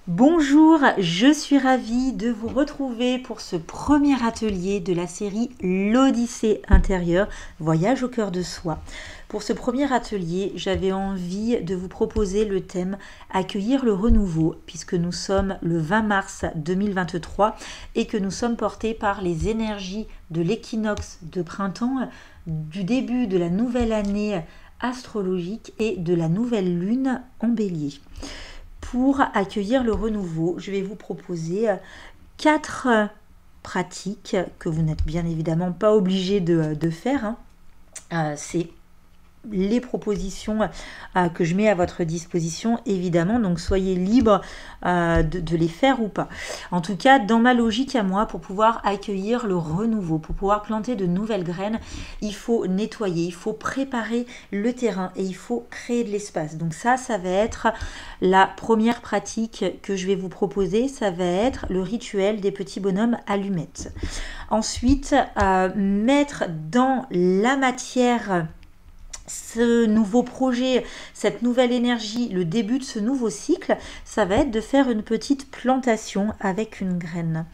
Bonjour, je suis ravie de vous retrouver pour ce premier atelier de la série L'Odyssée intérieure, voyage au cœur de soi. Pour ce premier atelier, j'avais envie de vous proposer le thème Accueillir le renouveau, puisque nous sommes le 20 mars 2023 et que nous sommes portés par les énergies de l'équinoxe de printemps, du début de la nouvelle année astrologique et de la nouvelle lune en bélier. Pour accueillir le renouveau, je vais vous proposer 4 pratiques que vous n'êtes bien évidemment pas obligé de faire. C'est les propositions que je mets à votre disposition, évidemment, donc soyez libre de les faire ou pas. En tout cas, dans ma logique à moi, pour pouvoir accueillir le renouveau, pour pouvoir planter de nouvelles graines, il faut nettoyer, il faut préparer le terrain et il faut créer de l'espace. Donc ça va être la première pratique que je vais vous proposer, ça va être le rituel des petits bonhommes allumettes. Ensuite, mettre dans la matière ce nouveau projet, cette nouvelle énergie, le début de ce nouveau cycle, ça va être de faire une petite plantation avec une graine.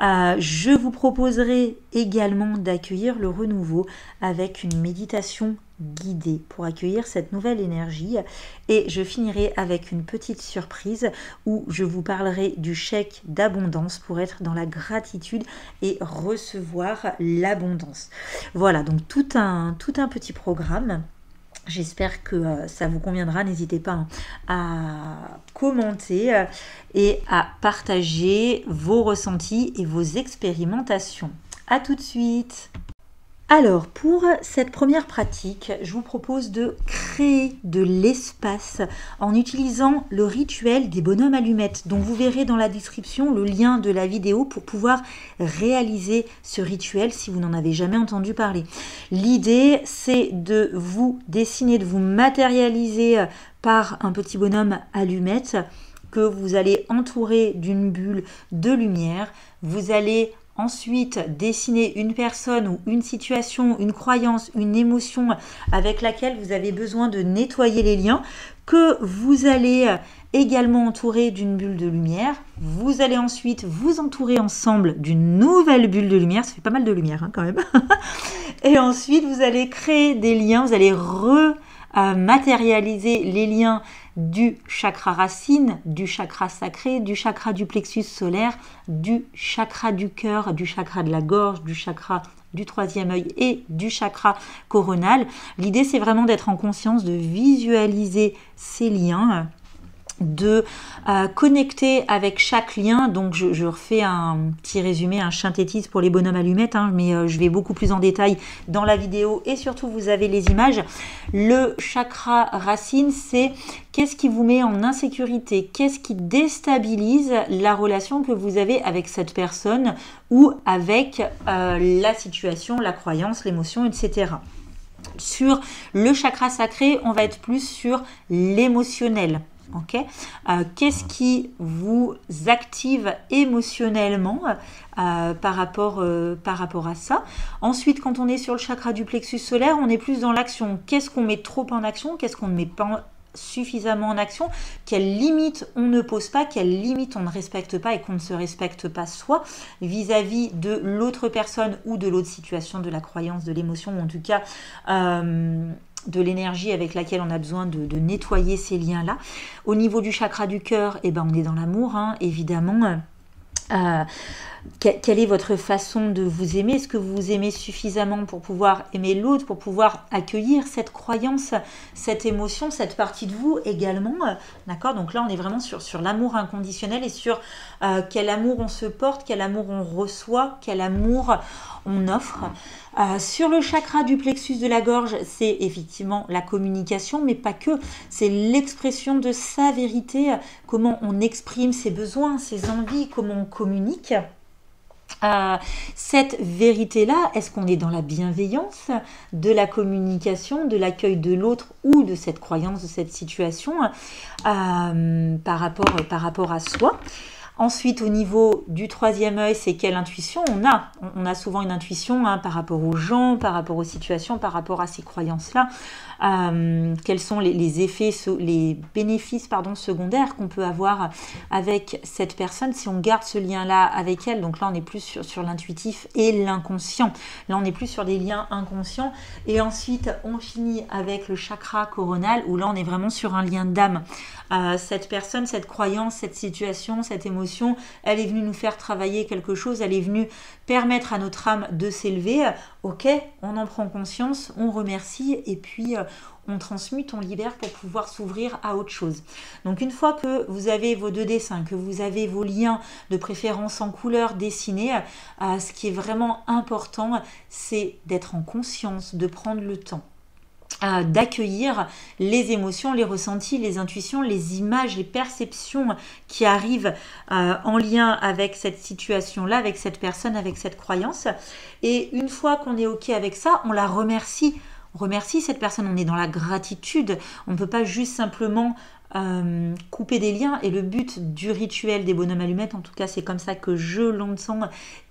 Je vous proposerai également d'accueillir le renouveau avec une méditation guidée pour accueillir cette nouvelle énergie, et je finirai avec une petite surprise où je vous parlerai du chèque d'abondance pour être dans la gratitude et recevoir l'abondance. Voilà, donc tout un petit programme. J'espère que ça vous conviendra. N'hésitez pas à commenter et à partager vos ressentis et vos expérimentations. À tout de suite. Alors, pour cette première pratique, je vous propose de créer de l'espace en utilisant le rituel des bonhommes allumettes, dont vous verrez dans la description le lien de la vidéo pour pouvoir réaliser ce rituel si vous n'en avez jamais entendu parler. L'idée, c'est de vous dessiner, de vous matérialiser par un petit bonhomme allumette que vous allez entourer d'une bulle de lumière. Vous allez ensuite, dessiner une personne ou une situation, une croyance, une émotion avec laquelle vous avez besoin de nettoyer les liens, que vous allez également entourer d'une bulle de lumière. Vous allez ensuite vous entourer ensemble d'une nouvelle bulle de lumière. Ça fait pas mal de lumière quand même. Et ensuite, vous allez créer des liens, vous allez matérialiser les liens du chakra racine, du chakra sacré, du chakra du plexus solaire, du chakra du cœur, du chakra de la gorge, du chakra du troisième œil et du chakra coronal. L'idée, c'est vraiment d'être en conscience, de visualiser ces liens, de connecter avec chaque lien. Donc je refais un petit résumé, un synthétisme pour les bonhommes allumettes, mais je vais beaucoup plus en détail dans la vidéo et surtout vous avez les images. Le chakra racine, c'est qu'est-ce qui vous met en insécurité, qu'est-ce qui déstabilise la relation que vous avez avec cette personne ou avec la situation, la croyance, l'émotion, etc. Sur le chakra sacré, on va être plus sur l'émotionnel. Okay. Qu'est-ce qui vous active émotionnellement par rapport à ça? Ensuite, quand on est sur le chakra du plexus solaire, on est plus dans l'action. Qu'est-ce qu'on met trop en action? Qu'est-ce qu'on ne met pas suffisamment en action? Quelles limites on ne pose pas? Quelles limites on ne respecte pas et qu'on ne se respecte pas soi vis-à-vis de l'autre personne ou de l'autre situation, de la croyance, de l'émotion, ou en tout cas de l'énergie avec laquelle on a besoin de nettoyer ces liens-là. Au niveau du chakra du cœur, on est dans l'amour, évidemment. Quelle est votre façon de vous aimer? Est-ce que vous vous aimez suffisamment pour pouvoir aimer l'autre, pour pouvoir accueillir cette croyance, cette émotion, cette partie de vous également? D'accord? Donc là, on est vraiment sur l'amour inconditionnel et sur quel amour on se porte, quel amour on reçoit, quel amour on offre. Sur le chakra du plexus de la gorge, c'est effectivement la communication, mais pas que. C'est l'expression de sa vérité, comment on exprime ses besoins, ses envies, comment on communique. Cette vérité-là, est-ce qu'on est dans la bienveillance de la communication, de l'accueil de l'autre ou de cette croyance, de cette situation par rapport à soi? Ensuite, au niveau du troisième œil, c'est quelle intuition on a? On a souvent une intuition par rapport aux gens, par rapport aux situations, par rapport à ces croyances-là. quels sont les effets, les bénéfices secondaires qu'on peut avoir avec cette personne si on garde ce lien-là avec elle. Donc là, on n'est plus sur l'intuitif et l'inconscient. Là, on n'est plus sur des liens inconscients. Et ensuite, on finit avec le chakra coronal, où là, on est vraiment sur un lien d'âme. Cette personne, cette croyance, cette situation, cette émotion, elle est venue nous faire travailler quelque chose, elle est venue permettre à notre âme de s'élever. Ok, on en prend conscience, on remercie et puis on transmute, on libère pour pouvoir s'ouvrir à autre chose. Donc une fois que vous avez vos 2 dessins, que vous avez vos liens de préférence en couleur dessinés, ce qui est vraiment important, c'est d'être en conscience, de prendre le temps d'accueillir les émotions, les ressentis, les intuitions, les images, les perceptions qui arrivent en lien avec cette situation-là, avec cette personne, avec cette croyance. Et une fois qu'on est OK avec ça, on la remercie. On remercie cette personne, on est dans la gratitude. On ne peut pas juste simplement couper des liens. Et le but du rituel des bonhommes allumettes, en tout cas c'est comme ça que je l'entends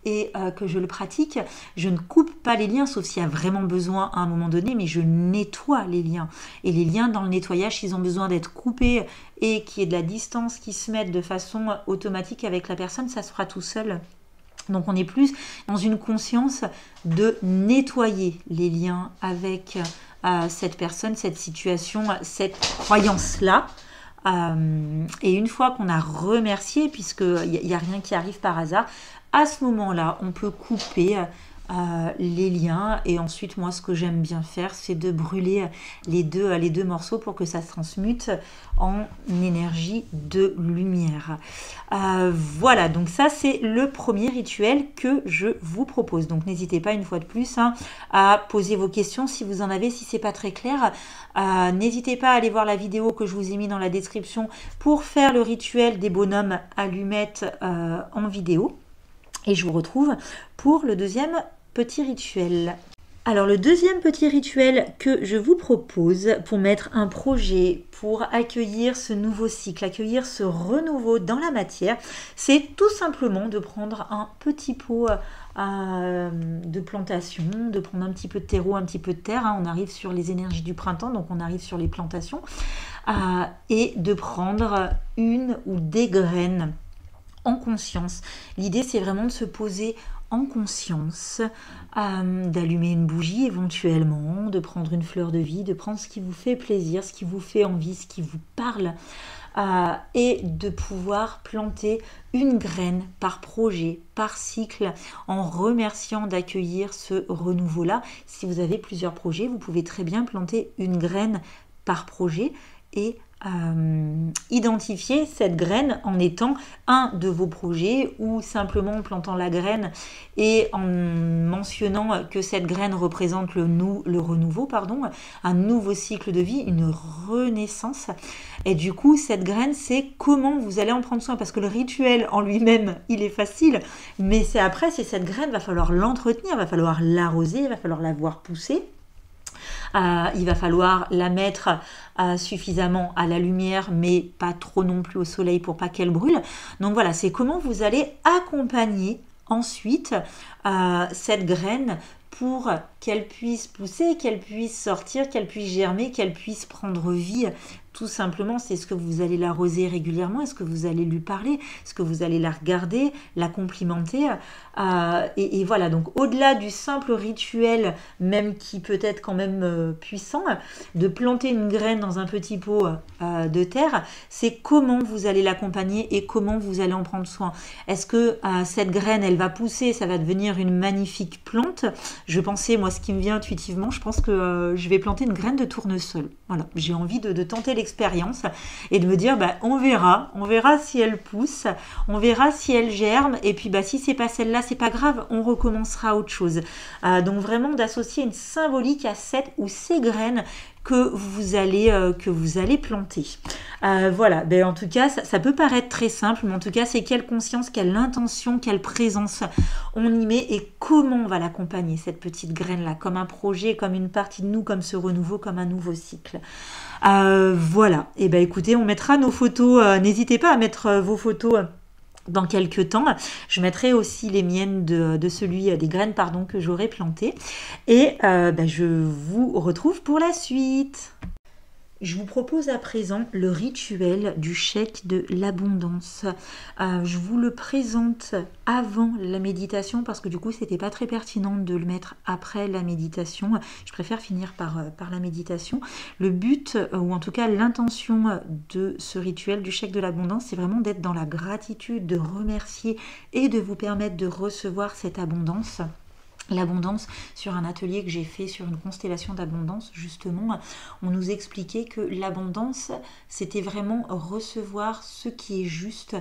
et que je le pratique, je ne coupe pas les liens sauf s'il y a vraiment besoin à un moment donné, mais je nettoie les liens. Et les liens dans le nettoyage, s'ils ont besoin d'être coupés et qu'il y ait de la distance qui se mette de façon automatique avec la personne, ça se fera tout seul. Donc on est plus dans une conscience de nettoyer les liens avec cette personne, cette situation, cette croyance-là. Et une fois qu'on a remercié, puisqu'il n'y a rien qui arrive par hasard, à ce moment-là, on peut couper les liens. Et ensuite, moi, ce que j'aime bien faire, c'est de brûler les deux morceaux pour que ça se transmute en énergie de lumière. Voilà, donc ça, c'est le premier rituel que je vous propose. Donc, n'hésitez pas, une fois de plus, à poser vos questions si vous en avez, si c'est pas très clair. N'hésitez pas à aller voir la vidéo que je vous ai mis dans la description pour faire le rituel des bonhommes allumettes en vidéo. Et je vous retrouve pour le deuxième petit rituel. Alors le deuxième petit rituel que je vous propose pour mettre un projet, pour accueillir ce nouveau cycle, accueillir ce renouveau dans la matière, c'est tout simplement de prendre un petit pot de plantation, de prendre un petit peu de terreau, un petit peu de terre. On arrive sur les énergies du printemps, donc on arrive sur les plantations. Et de prendre une ou des graines en conscience. L'idée, c'est vraiment de se poser en conscience, d'allumer une bougie éventuellement, de prendre une fleur de vie, de prendre ce qui vous fait plaisir, ce qui vous fait envie, ce qui vous parle, et de pouvoir planter une graine par projet, par cycle, en remerciant d'accueillir ce renouveau-là. Si vous avez plusieurs projets, vous pouvez très bien planter une graine par projet et identifier cette graine en étant un de vos projets, ou simplement en plantant la graine et en mentionnant que cette graine représente le renouveau, un nouveau cycle de vie, une renaissance. Et du coup, cette graine, c'est comment vous allez en prendre soin, parce que le rituel en lui-même, il est facile, mais c'est cette graine, va falloir l'entretenir, va falloir l'arroser, va falloir la voir pousser. Il va falloir la mettre suffisamment à la lumière, mais pas trop non plus au soleil pour pas qu'elle brûle. Donc voilà, c'est comment vous allez accompagner ensuite cette graine pour qu'elle puisse pousser, qu'elle puisse sortir, qu'elle puisse germer, qu'elle puisse prendre vie. Tout simplement, c'est ce que vous allez l'arroser régulièrement, est-ce que vous allez lui parler, est-ce que vous allez la regarder, la complimenter, et voilà. Donc au-delà du simple rituel, même qui peut être quand même puissant, de planter une graine dans un petit pot de terre, c'est comment vous allez l'accompagner et comment vous allez en prendre soin. Est-ce que cette graine, elle va pousser, ça va devenir une magnifique plante? Je pensais, moi, ce qui me vient intuitivement, je pense que je vais planter une graine de tournesol. Voilà, j'ai envie de tenter l'expérience et de me dire, on verra si elle pousse, on verra si elle germe, et puis si c'est pas celle-là, c'est pas grave, on recommencera autre chose. Donc vraiment d'associer une symbolique à cette ou ces graines que vous allez planter. Voilà, en tout cas, ça peut paraître très simple, mais en tout cas, c'est quelle conscience, quelle intention, quelle présence on y met et comment on va l'accompagner, cette petite graine-là, comme un projet, comme une partie de nous, comme ce renouveau, comme un nouveau cycle. Voilà, et écoutez, on mettra nos photos, n'hésitez pas à mettre vos photos dans quelques temps. Je mettrai aussi les miennes de celui des graines pardon, que j'aurai plantées. Et je vous retrouve pour la suite. Je vous propose à présent le rituel du chèque de l'abondance. Je vous le présente avant la méditation parce que du coup c'était pas très pertinent de le mettre après la méditation. Je préfère finir par la méditation. Le but, ou en tout cas l'intention de ce rituel du chèque de l'abondance, c'est vraiment d'être dans la gratitude, de remercier et de vous permettre de recevoir cette abondance. L'abondance, sur un atelier que j'ai fait sur une constellation d'abondance, justement, on nous expliquait que l'abondance, c'était vraiment recevoir ce qui est juste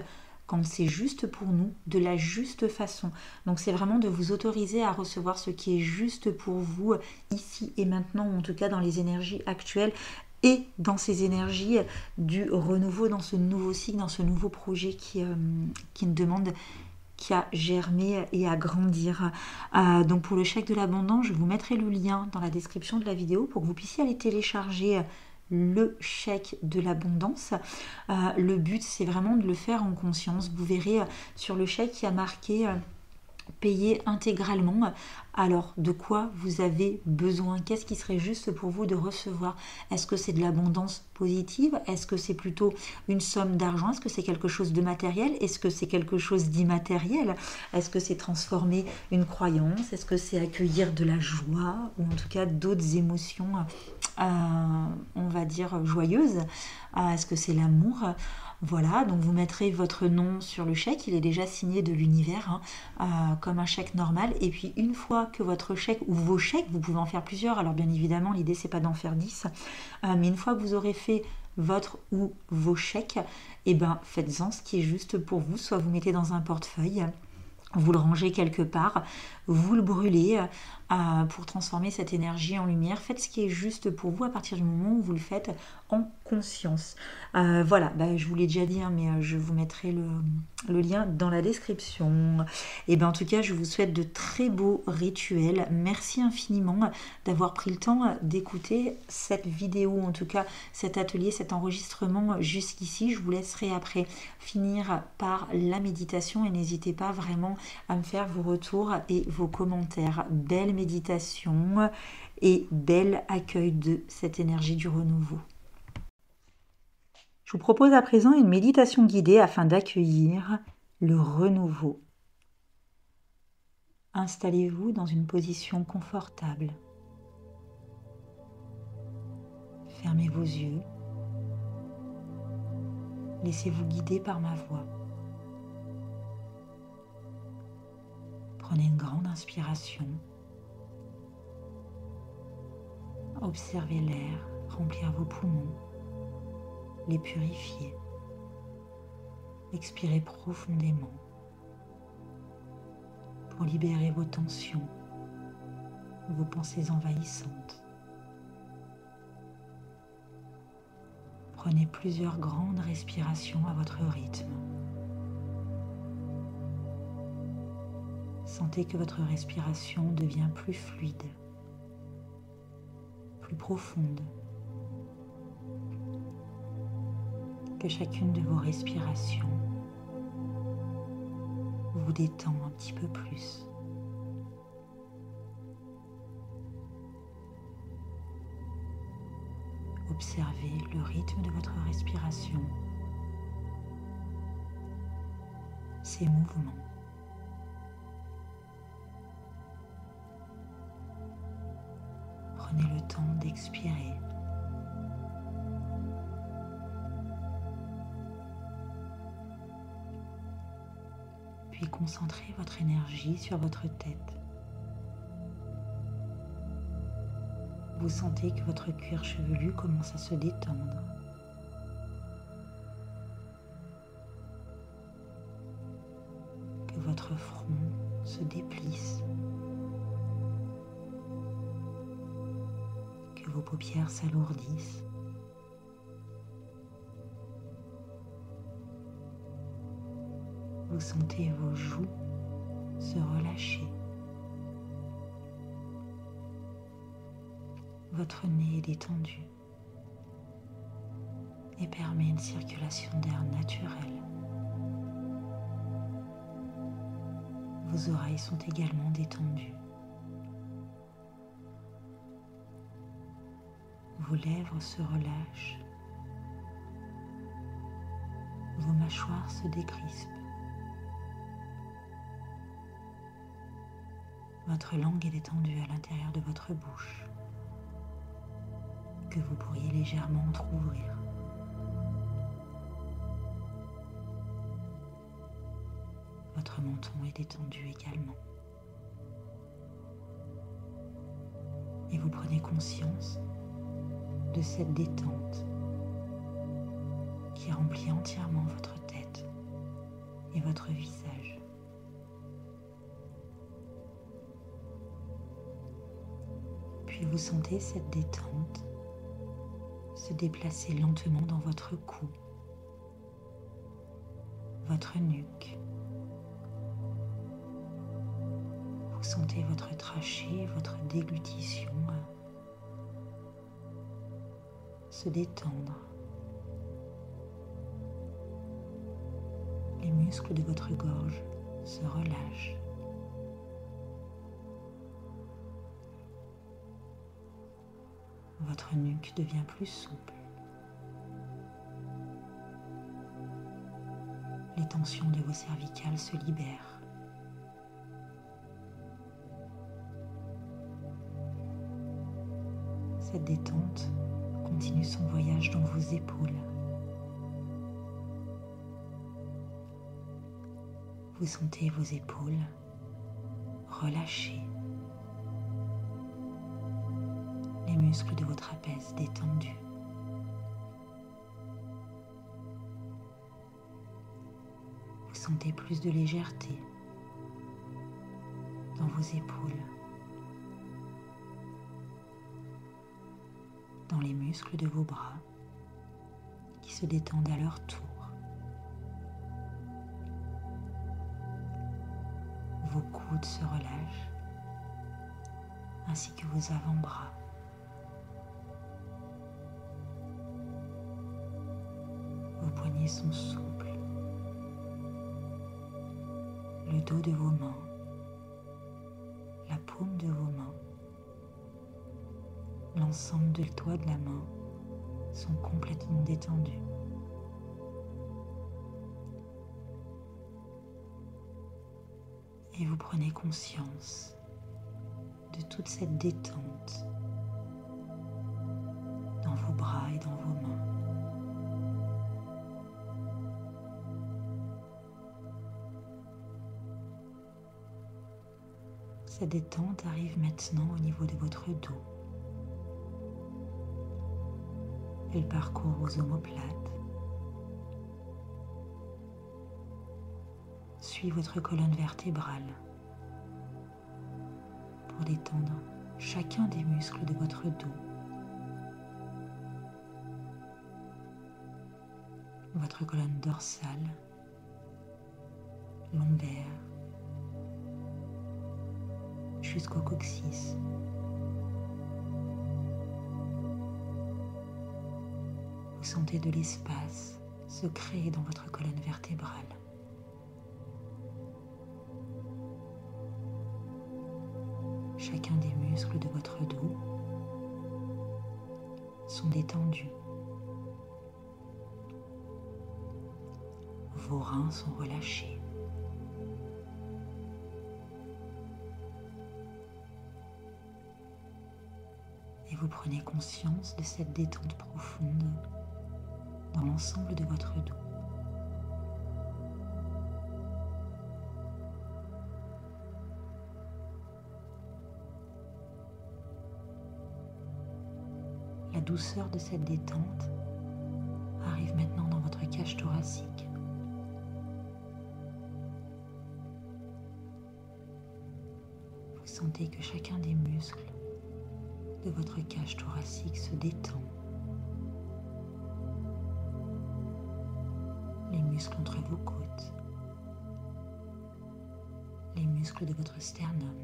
quand c'est juste pour nous, de la juste façon. Donc c'est vraiment de vous autoriser à recevoir ce qui est juste pour vous, ici et maintenant, ou en tout cas dans les énergies actuelles, et dans ces énergies du renouveau, dans ce nouveau cycle, dans ce nouveau projet qui nous demande, qui a germé et à grandir. Donc pour le chèque de l'abondance, je vous mettrai le lien dans la description de la vidéo pour que vous puissiez aller télécharger le chèque de l'abondance. Le but, c'est vraiment de le faire en conscience. Vous verrez sur le chèque, il y a marqué payer intégralement. Alors, de quoi vous avez besoin? Qu'est-ce qui serait juste pour vous de recevoir? Est-ce que c'est de l'abondance positive? Est-ce que c'est plutôt une somme d'argent? Est-ce que c'est quelque chose de matériel? Est-ce que c'est quelque chose d'immatériel? Est-ce que c'est transformer une croyance? Est-ce que c'est accueillir de la joie? Ou en tout cas d'autres émotions, on va dire, joyeuses? Est-ce que c'est l'amour? Voilà, donc vous mettrez votre nom sur le chèque, il est déjà signé de l'univers, comme un chèque normal. Et puis une fois que votre chèque ou vos chèques, vous pouvez en faire plusieurs, alors bien évidemment l'idée c'est pas d'en faire 10, mais une fois que vous aurez fait votre ou vos chèques, et faites-en ce qui est juste pour vous, soit vous mettez dans un portefeuille, vous le rangez quelque part, vous le brûlez pour transformer cette énergie en lumière. Faites ce qui est juste pour vous à partir du moment où vous le faites en conscience. Voilà, je vous l'ai déjà dit, mais je vous mettrai le lien dans la description. Et en tout cas, je vous souhaite de très beaux rituels. Merci infiniment d'avoir pris le temps d'écouter cette vidéo, en tout cas cet atelier, cet enregistrement jusqu'ici. Je vous laisserai après finir par la méditation et n'hésitez pas vraiment à me faire vos retours et vos commentaires. Belle méditation et bel accueil de cette énergie du renouveau. Je vous propose à présent une méditation guidée afin d'accueillir le renouveau. Installez-vous dans une position confortable. Fermez vos yeux. Laissez-vous guider par ma voix. Prenez une grande inspiration. Observez l'air remplir vos poumons, les purifier. Expirez profondément pour libérer vos tensions, vos pensées envahissantes. Prenez plusieurs grandes respirations à votre rythme. Sentez que votre respiration devient plus fluide, plus profonde, que chacune de vos respirations vous détend un petit peu plus. Observez le rythme de votre respiration, ses mouvements. Prenez le temps d'expirer. Puis concentrez votre énergie sur votre tête. Vous sentez que votre cuir chevelu commence à se détendre. Que votre front se déplisse. Que vos paupières s'alourdissent. Vous sentez vos joues se relâcher. Votre nez est détendu et permet une circulation d'air naturelle. Vos oreilles sont également détendues. Vos lèvres se relâchent. Vos mâchoires se décrispent. Votre langue est détendue à l'intérieur de votre bouche, que vous pourriez légèrement entrouvrir. Votre menton est détendu également. Et vous prenez conscience de cette détente qui remplit entièrement votre tête et votre visage. Puis vous sentez cette détente se déplacer lentement dans votre cou, votre nuque. Vous sentez votre trachée, votre déglutition se détendre. Les muscles de votre gorge se relâchent. Votre nuque devient plus souple. Les tensions de vos cervicales se libèrent. Cette détente continue son voyage dans vos épaules. Vous sentez vos épaules relâchées. Les muscles de vos trapèzes détendus. Vous sentez plus de légèreté dans vos épaules, dans les muscles de vos bras qui se détendent à leur tour. Vos coudes se relâchent, ainsi que vos avant-bras. Vos poignets sont souples. Le dos de vos mains, la paume de vos mains, l'ensemble des doigts de la main sont complètement détendus. Et vous prenez conscience de toute cette détente dans vos bras et dans vos mains. Cette détente arrive maintenant au niveau de votre dos. Elle parcourt vos omoplates, suit votre colonne vertébrale pour détendre chacun des muscles de votre dos. Votre colonne dorsale, lombaire, jusqu'au coccyx. Vous sentez de l'espace se créer dans votre colonne vertébrale. Chacun des muscles de votre dos sont détendus. Vos reins sont relâchés. Et vous prenez conscience de cette détente profonde dans l'ensemble de votre dos. La douceur de cette détente arrive maintenant dans votre cage thoracique. Vous sentez que chacun des muscles de votre cage thoracique se détend. Les muscles entre vos côtes, les muscles de votre sternum,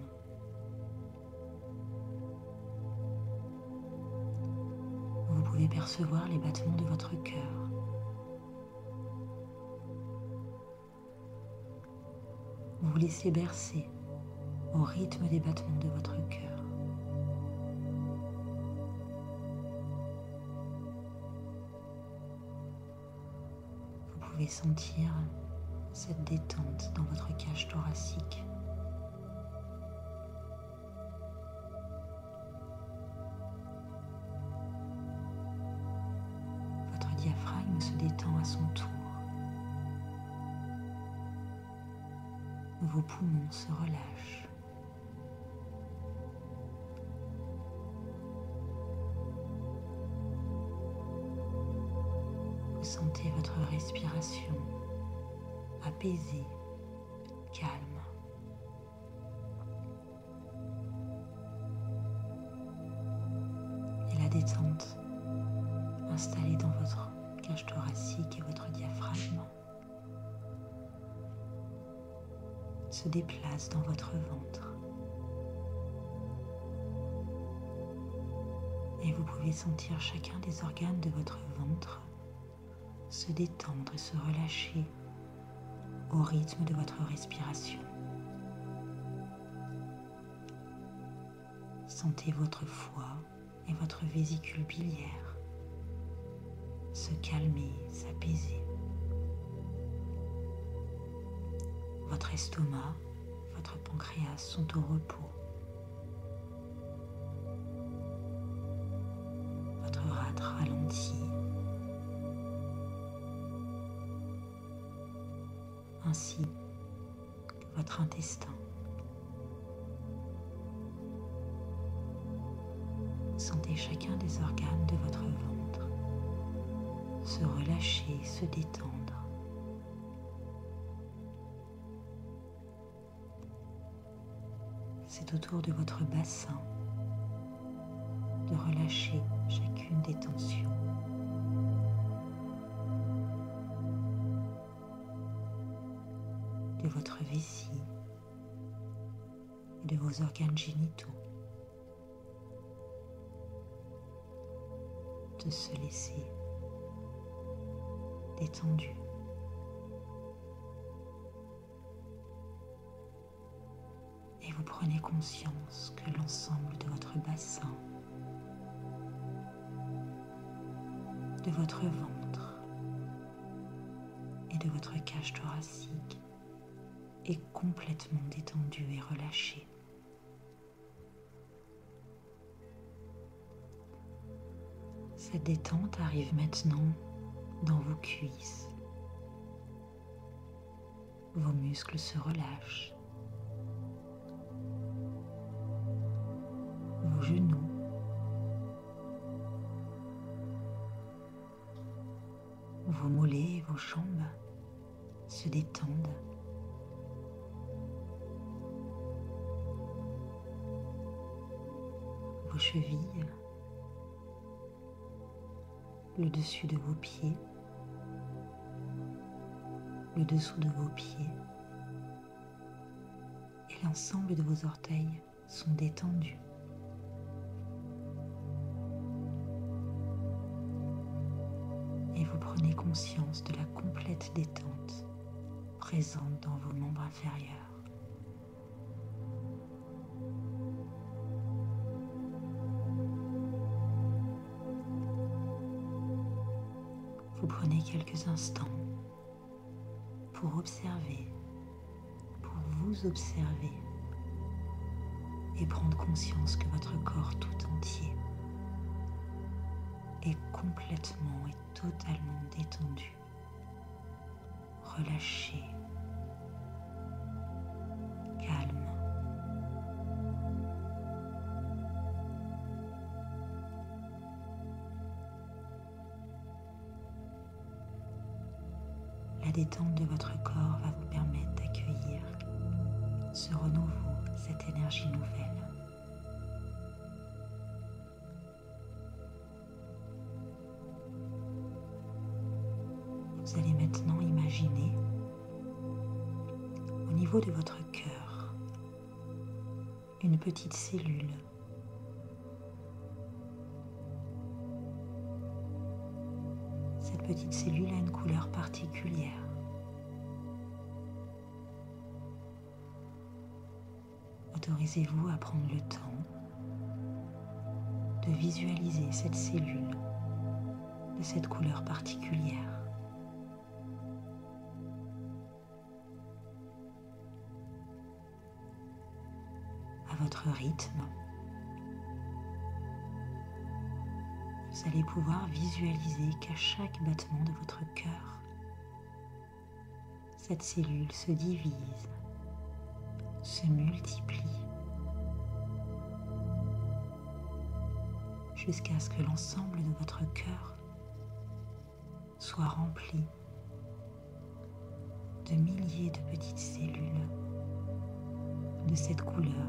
vous pouvez percevoir les battements de votre cœur. Vous vous laissez bercer au rythme des battements de votre cœur. Vous pouvez sentir cette détente dans votre cage thoracique. Votre diaphragme se détend à son tour. Vos poumons se relâchent. Vous sentez votre respiration apaisée, calme. Et la détente installée dans votre cage thoracique et votre diaphragme se déplace dans votre ventre. Et vous pouvez sentir chacun des organes de votre ventre se détendre et se relâcher au rythme de votre respiration. Sentez votre foie et votre vésicule biliaire se calmer, s'apaiser. Votre estomac, votre pancréas sont au repos. Votre rate ralentit. Ainsi que votre intestin. Sentez chacun des organes de votre ventre se relâcher, se détendre. C'est au tour de votre bassin de relâcher chacune des tensions. De votre vessie et de vos organes génitaux. De se laisser détendu. Et vous prenez conscience que l'ensemble de votre bassin, de votre ventre et de votre cage thoracique est complètement détendu et relâché. Cette détente arrive maintenant dans vos cuisses. Vos muscles se relâchent. Vos genoux. Vos mollets et vos jambes se détendent. Vos chevilles, le dessus de vos pieds, le dessous de vos pieds et l'ensemble de vos orteils sont détendus. Et vous prenez conscience de la complète détente présente dans vos membres inférieurs. Vous prenez quelques instants pour observer, pour vous observer et prendre conscience que votre corps tout entier est complètement et totalement détendu, relâché, calme. La détente de votre corps va vous permettre d'accueillir ce renouveau, cette énergie nouvelle. Vous allez maintenant imaginer au niveau de votre cœur une petite cellule. Cette petite cellule a une couleur particulière. Autorisez-vous à prendre le temps de visualiser cette cellule de cette couleur particulière. À votre rythme, vous allez pouvoir visualiser qu'à chaque battement de votre cœur, cette cellule se divise, se multiplie, jusqu'à ce que l'ensemble de votre cœur soit rempli de milliers de petites cellules de cette couleur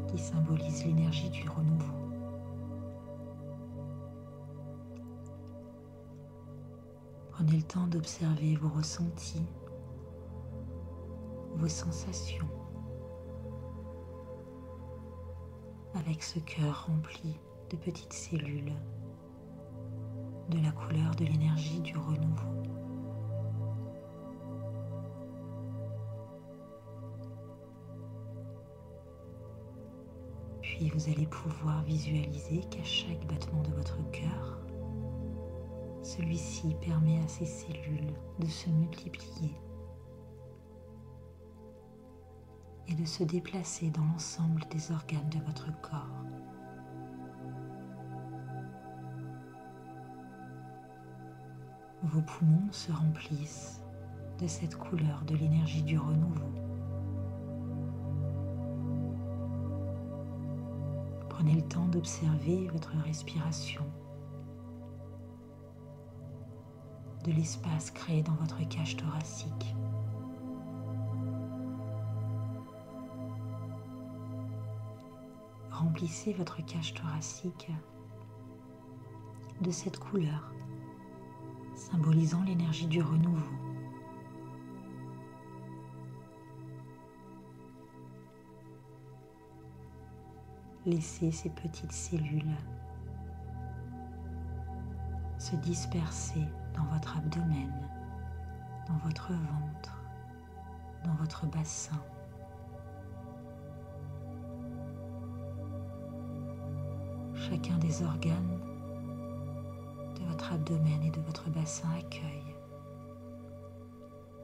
qui symbolise l'énergie du renouveau. Prenez le temps d'observer vos ressentis, vos sensations, avec ce cœur rempli de petites cellules de la couleur de l'énergie du renouveau. Puis vous allez pouvoir visualiser qu'à chaque battement de votre cœur, celui-ci permet à ces cellules de se multiplier et de se déplacer dans l'ensemble des organes de votre corps. Vos poumons se remplissent de cette couleur de l'énergie du renouveau. Prenez le temps d'observer votre respiration, de l'espace créé dans votre cage thoracique. Remplissez votre cage thoracique de cette couleur, symbolisant l'énergie du renouveau. Laissez ces petites cellules se disperser dans votre abdomen, dans votre ventre, dans votre bassin. Chacun des organes de votre abdomen et de votre bassin accueille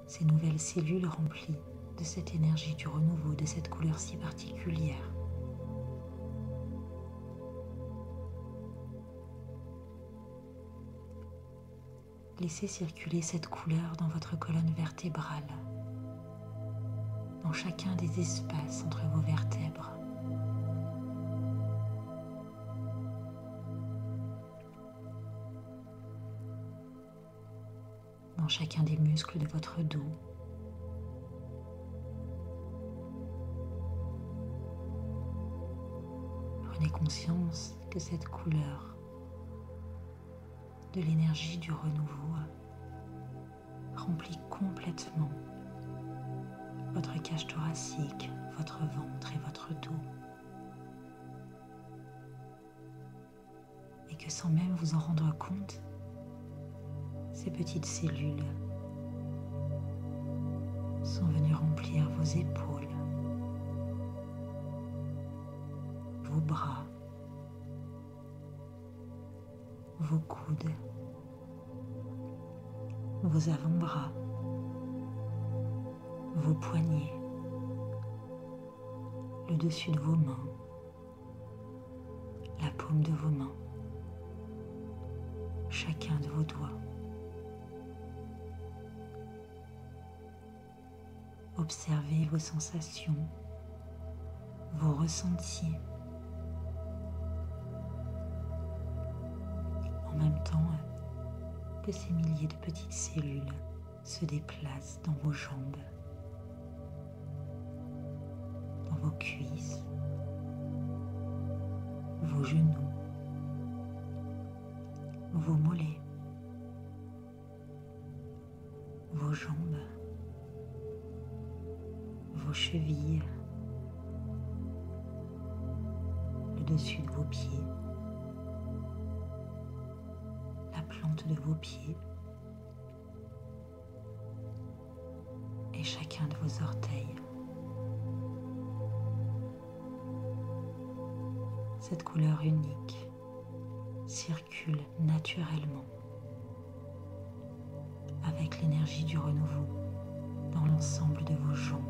ces nouvelles cellules remplies de cette énergie du renouveau, de cette couleur si particulière. Laissez circuler cette couleur dans votre colonne vertébrale, dans chacun des espaces entre vos vertèbres. Dans chacun des muscles de votre dos. Prenez conscience que cette couleur de l'énergie du renouveau remplit complètement votre cage thoracique, votre ventre et votre dos. Et que sans même vous en rendre compte, ces petites cellules sont venues remplir vos épaules, vos bras, vos coudes, vos avant-bras, vos poignets, le dessus de vos mains, la paume de vos mains, chacun de vos doigts. Observez vos sensations, vos ressentis. En même temps que ces milliers de petites cellules se déplacent dans vos jambes, dans vos cuisses, vos genoux, vos mollets, vos jambes, vos chevilles, le dessus de vos pieds, la plante de vos pieds et chacun de vos orteils. cette couleur unique circule naturellement avec l'énergie du renouveau dans l'ensemble de vos jambes.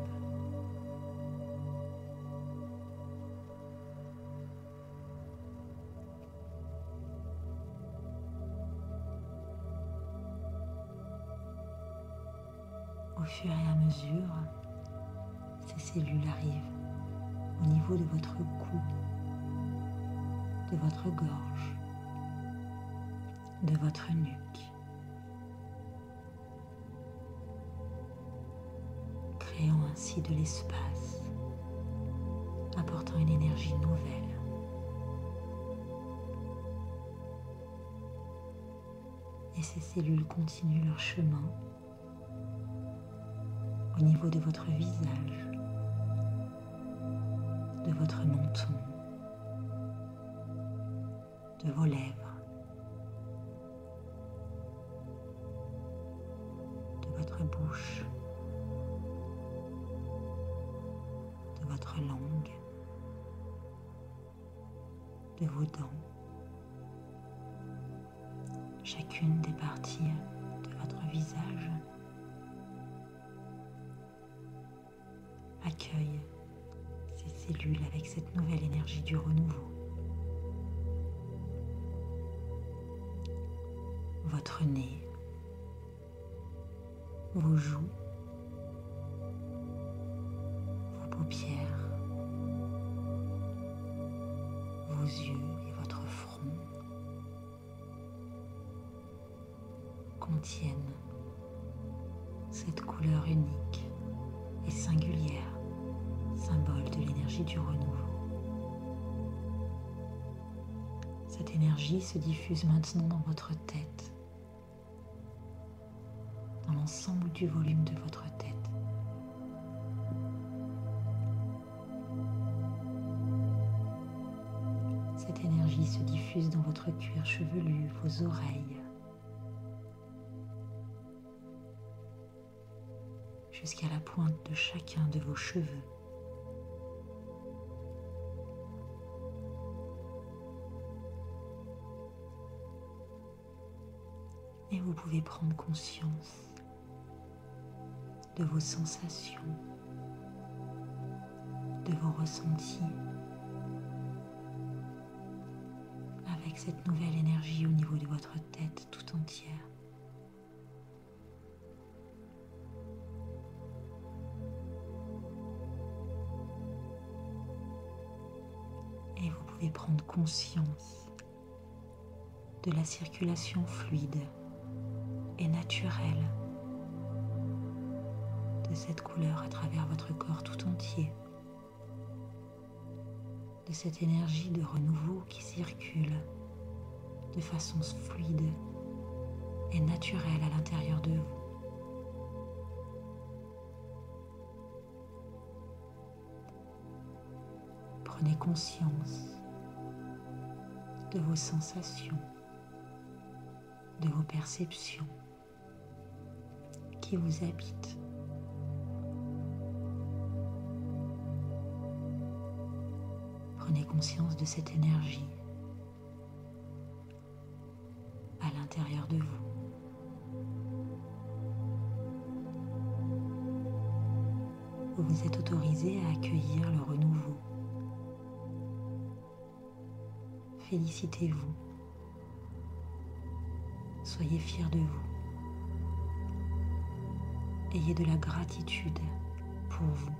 Au fur et à mesure, ces cellules arrivent au niveau de votre cou, de votre gorge, de votre nuque, créant ainsi de l'espace, apportant une énergie nouvelle. Et ces cellules continuent leur chemin au niveau de votre visage, de votre menton, de vos lèvres, de votre bouche, de votre langue, de vos dents, chacune des parties de votre visage accueille ces cellules avec cette nouvelle énergie du renouveau. Votre nez, vos joues, vos paupières, vos yeux et votre front contiennent cette couleur unique et singulière, symbole de l'énergie du renouveau. Cette énergie se diffuse maintenant dans votre tête, dans l'ensemble du volume de votre tête. Cette énergie se diffuse dans votre cuir chevelu, vos oreilles, jusqu'à la pointe de chacun de vos cheveux. Et vous pouvez prendre conscience de vos sensations, de vos ressentis, avec cette nouvelle énergie au niveau de votre tête tout entière. Et vous pouvez prendre conscience de la circulation fluide et naturelle de cette couleur à travers votre corps tout entier, de cette énergie de renouveau qui circule de façon fluide et naturelle à l'intérieur de vous. Prenez conscience de vos sensations, de vos perceptions qui vous habitent. Prenez conscience de cette énergie à l'intérieur de vous. Vous vous êtes autorisé à accueillir le renouveau. Félicitez-vous. Soyez fiers de vous. Ayez de la gratitude pour vous.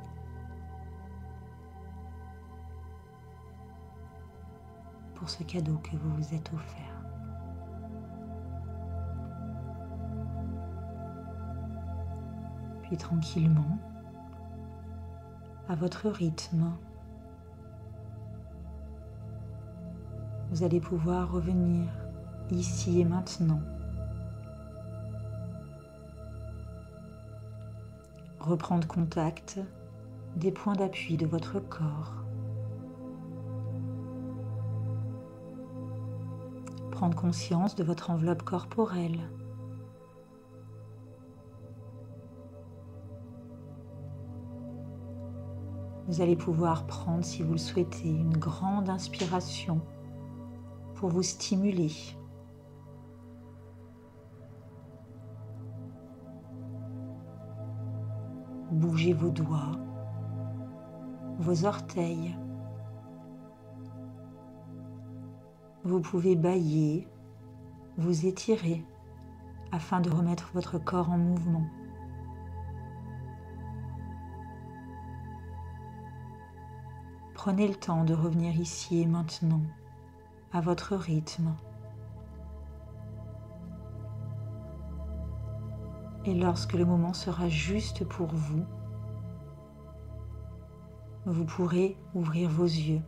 Pour ce cadeau que vous vous êtes offert. Puis tranquillement, à votre rythme, vous allez pouvoir revenir ici et maintenant. Reprendre contact des points d'appui de votre corps. Prendre conscience de votre enveloppe corporelle. Vous allez pouvoir prendre, si vous le souhaitez, une grande inspiration pour vous stimuler. Bougez vos doigts, vos orteils. Vous pouvez bâiller, vous étirer afin de remettre votre corps en mouvement. Prenez le temps de revenir ici et maintenant, à votre rythme. Et lorsque le moment sera juste pour vous, vous pourrez ouvrir vos yeux.